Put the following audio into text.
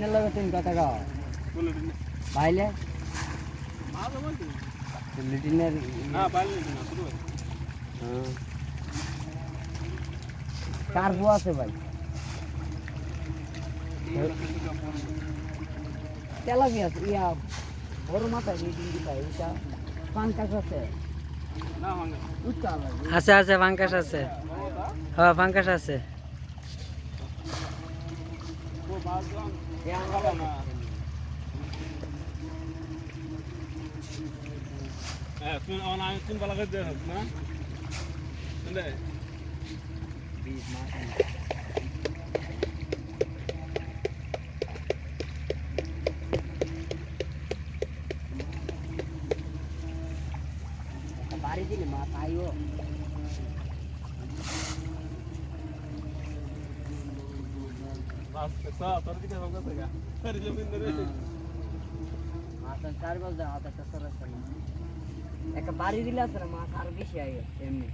লগে তিন কথা গাও বাইলে লিটিনের কার্বো আছে ভাই তেলাপি আছে ইয়া বড় মাথায় লিটিন দিতা এটা পাঙ্কাশ আছে আছে আছে পাঙ্কাশ আছে হ্যাঁ পাঙ্কাশ আছে তুই অনলাইন তুই বলা করে দে না দে বাড়ি দিলে মা তাইও বাস পেছা তোর দিকে হোক আছে গা তোর জমিন ধরে মাছ চার বল দাও হাতে সরস একটা বাড়ি দিলে আছে মাছ আর বেশি আয় এমনি